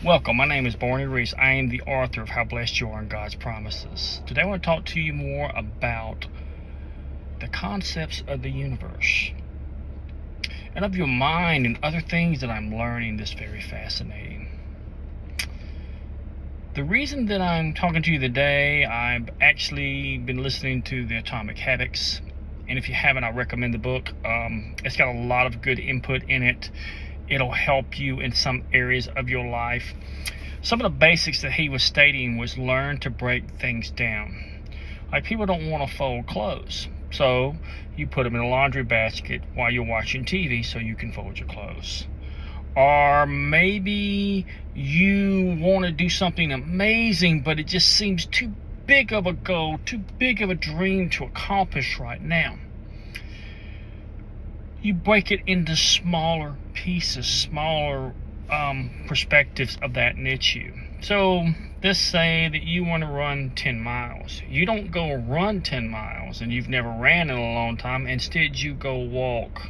Welcome, my name is Barney Reese. I am the author of How Blessed You Are in God's Promises. Today I want to talk to you more about the concepts of the universe and of your mind and other things that I'm learning that's very fascinating. The reason that I'm talking to you today, I've actually been listening to the Atomic Habits, and if you haven't, I recommend the book. It's got a lot of good input in it. It'll help you in some areas of your life. Some of the basics that he was stating was learn to break things down. Like, people don't want to fold clothes, so you put them in a laundry basket while you're watching TV so you can fold your clothes. Or maybe you want to do something amazing, but it just seems too big of a goal, too big of a dream to accomplish right now. You break it into smaller pieces, smaller perspectives of that niche. So let's say that you want to run 10 miles. You don't go run 10 miles and you've never ran in a long time. Instead, you go walk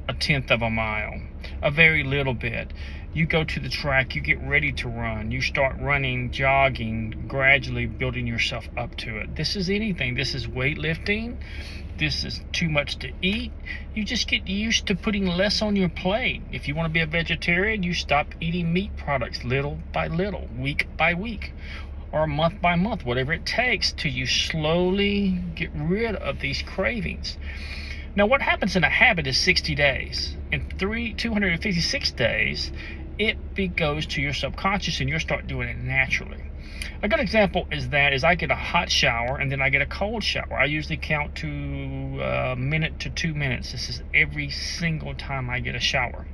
a tenth of a mile, a very little bit. You go to the track, you get ready to run, you start running, jogging, gradually building yourself up to it. This is anything. This is weightlifting. This is too much to eat. You just get used to putting less on your plate. If you want to be a vegetarian, you stop eating meat products little by little, week by week, or month by month, whatever it takes till you slowly get rid of these cravings. Now, what happens in a habit is 60 days. In 256 days, it goes to your subconscious and you'll start doing it naturally. A good example is I get a hot shower and then I get a cold shower. I usually count to a minute to 2 minutes. This is every single time I get a shower.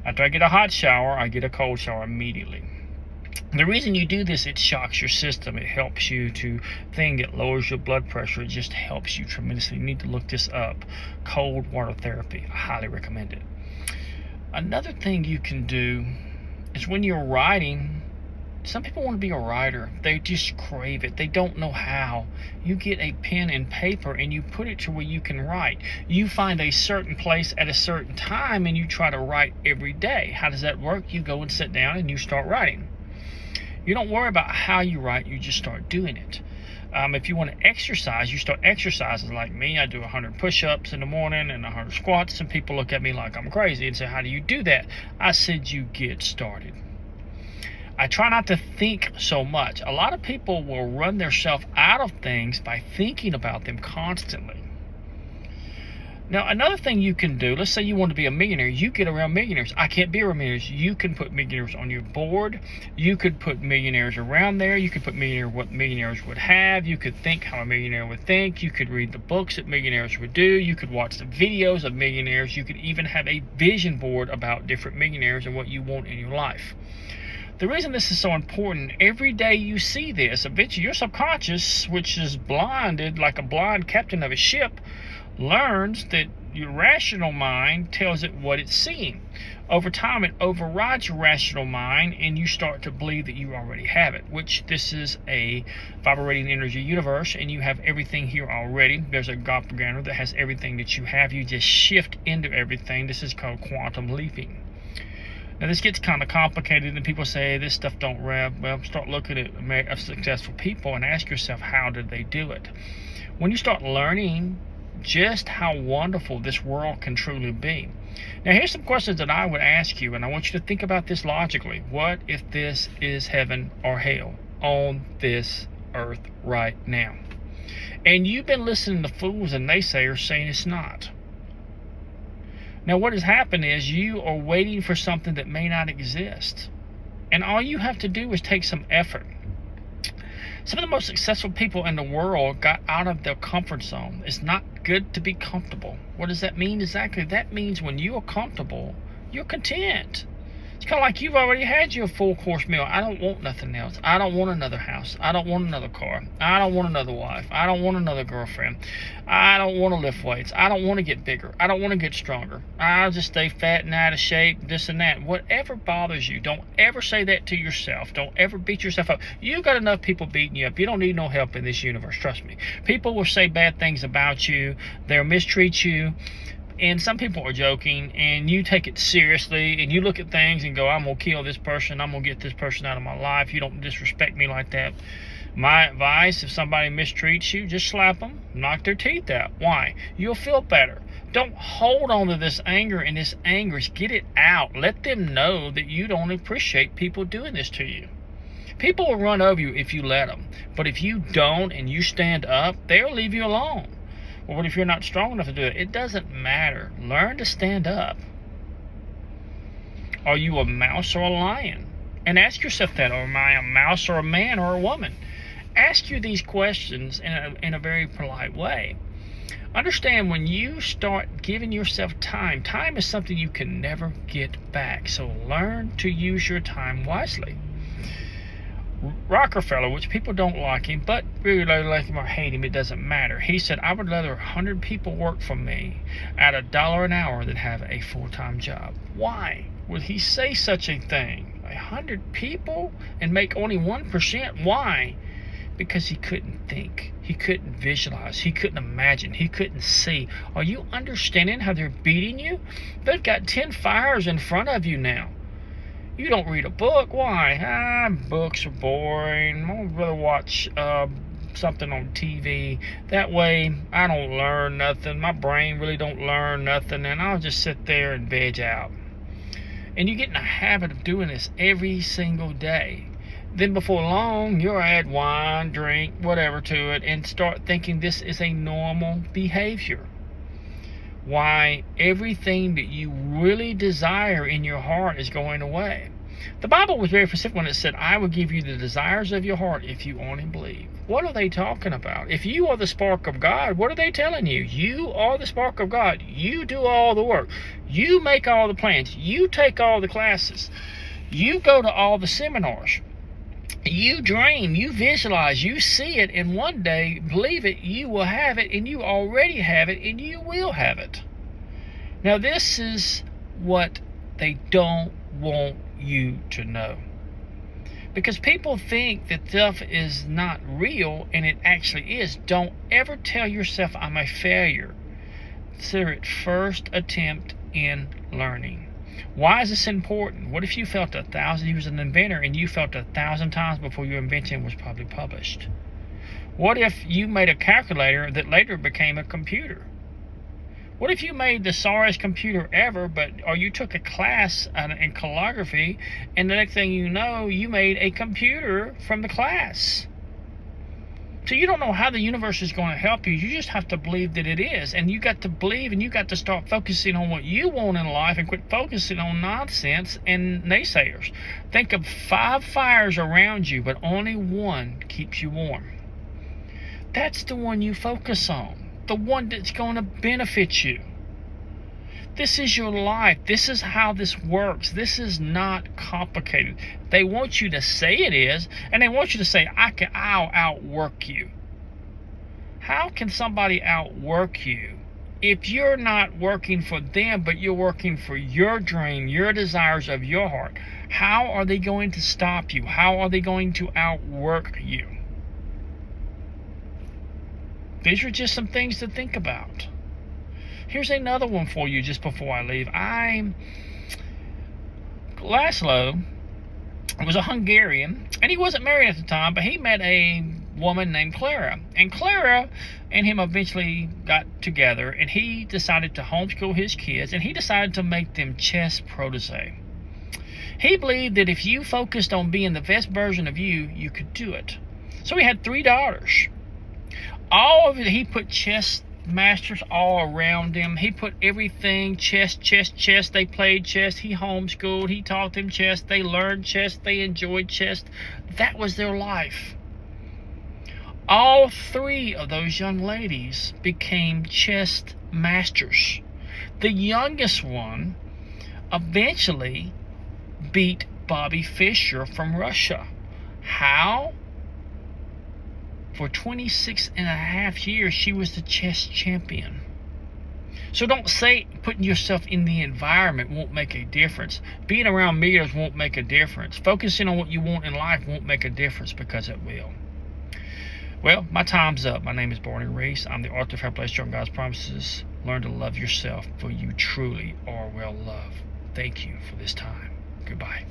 After I get a hot shower, I get a cold shower immediately. The reason you do this, it shocks your system. It helps you to think. It lowers your blood pressure. It just helps you tremendously. You need to look this up. Cold water therapy. I highly recommend it. Another thing you can do is when you're writing, some people want to be a writer. They just crave it. They don't know how. You get a pen and paper and you put it to where you can write. You find a certain place at a certain time and you try to write every day. How does that work? You go and sit down and you start writing. You don't worry about how you write, you just start doing it. If you want to exercise, you start exercising like me. I do 100 push-ups in the morning and 100 squats, and people look at me like I'm crazy and say, how do you do that? I said, you get started. I try not to think so much. A lot of people will run themselves out of things by thinking about them constantly. Now, another thing you can do, let's say you want to be a millionaire, you get around millionaires. I can't be around millionaires. You can put millionaires on your board. You could put millionaires around there. You could put what millionaires would have. You could think how a millionaire would think. You could read the books that millionaires would do. You could watch the videos of millionaires. You could even have a vision board about different millionaires and what you want in your life. The reason this is so important, every day you see this, eventually your subconscious, which is blinded like a blind captain of a ship, learns that your rational mind tells it what it's seeing. Over time, it overrides your rational mind, and you start to believe that you already have it, which this is a vibrating energy universe, and you have everything here already. There's a doppelganger that has everything that you have. You just shift into everything. This is called quantum leaping. Now, this gets kind of complicated, and people say this stuff don't rev. Well, start looking at successful people and ask yourself, how did they do it? When you start learning just how wonderful this world can truly be. Now, here's some questions that I would ask you, and I want you to think about this logically. What if this is heaven or hell on this earth right now? And you've been listening to fools and naysayers saying it's not. Now, what has happened is you are waiting for something that may not exist. And all you have to do is take some effort. Some of the most successful people in the world got out of their comfort zone. It's not good to be comfortable. What does that mean exactly? That means when you are comfortable, you're content. It's kind of like you've already had your full course meal. I don't want nothing else. I don't want another house. I don't want another car. I don't want another wife. I don't want another girlfriend. I don't want to lift weights. I don't want to get bigger. I don't want to get stronger. I'll just stay fat and out of shape, this and that. Whatever bothers you, don't ever say that to yourself. Don't ever beat yourself up. You got enough people beating you up. You don't need no help in this universe. Trust me. People will say bad things about you. They'll mistreat you. and some people are joking, and you take it seriously, and you look at things and go, I'm going to kill this person, I'm going to get this person out of my life, you don't disrespect me like that. My advice, if somebody mistreats you, just slap them, knock their teeth out. Why? You'll feel better. Don't hold on to this anger and this anguish. Get it out. Let them know that you don't appreciate people doing this to you. People will run over you if you let them. But if you don't and you stand up, they'll leave you alone. Well, what if you're not strong enough to do it? It doesn't matter. Learn to stand up. Are you a mouse or a lion? And ask yourself that. Am I a mouse or a man or a woman? Ask you these questions in a very polite way. Understand, when you start giving yourself time, time is something you can never get back. So learn to use your time wisely. Rockefeller, which people don't like him, but really like him or hate him, it doesn't matter. He said, I would rather 100 people work for me at $1 an hour than have a full-time job. Why would he say such a thing? 100 people and make only 1%? Why? Because he couldn't think. He couldn't visualize. He couldn't imagine. He couldn't see. Are you understanding how they're beating you? They've got 10 fires in front of you now. You don't read a book. Why? Books are boring. I'd rather watch something on TV. That way, I don't learn nothing. My brain really don't learn nothing, and I'll just sit there and veg out. And you get in a habit of doing this every single day. Then before long, you'll add wine, drink, whatever to it, and start thinking this is a normal behavior. Why? Everything that you really desire in your heart is going away. The Bible was very specific when it said, I will give you the desires of your heart if you only believe. What are they talking about? If you are the spark of God, what are they telling you? You are the spark of God. You do all the work. You make all the plans. You take all the classes. You go to all the seminars. You dream, you visualize, you see it, and one day, believe it, you will have it, and you already have it, and you will have it. Now, this is what they don't want you to know. Because people think that stuff is not real, and it actually is. Don't ever tell yourself, I'm a failure. Consider it first attempt in learning. Why is this important? What if you felt 1,000 years as an inventor and you felt 1,000 times before your invention was probably published? What if you made a calculator that later became a computer? What if you made the sorriest computer ever, or you took a class in calligraphy, and the next thing you know, you made a computer from the class? So you don't know how the universe is going to help you. You just have to believe that it is. And you got to believe, and you got to start focusing on what you want in life and quit focusing on nonsense and naysayers. Think of 5 fires around you, but only one keeps you warm. That's the one you focus on. The one that's going to benefit you. This is your life. This is how this works. This is not complicated. They want you to say it is, and they want you to say, I'll outwork you. How can somebody outwork you if you're not working for them, but you're working for your dream, your desires of your heart? How are they going to stop you? How are they going to outwork you? These are just some things to think about. Here's another one for you just before I leave. Laszlo was a Hungarian, and he wasn't married at the time, but he met a woman named Clara. And Clara and him eventually got together, and he decided to homeschool his kids, and he decided to make them chess protege. He believed that if you focused on being the best version of you, you could do it. So he had 3 daughters. All of it, he put chess masters all around them. He put everything, chess. They played chess. He homeschooled. He taught them chess. They learned chess. They enjoyed chess. That was their life. All 3 of those young ladies became chess masters. The youngest one eventually beat Bobby Fischer from Russia. How? For 26 and a half years, she was the chess champion. So don't say putting yourself in the environment won't make a difference. Being around millionaires won't make a difference. Focusing on what you want in life won't make a difference, because it will. Well, my time's up. My name is Barney Reese. I'm the author of How Blessed Young God's Promises. Learn to love yourself, for you truly are well loved. Thank you for this time. Goodbye.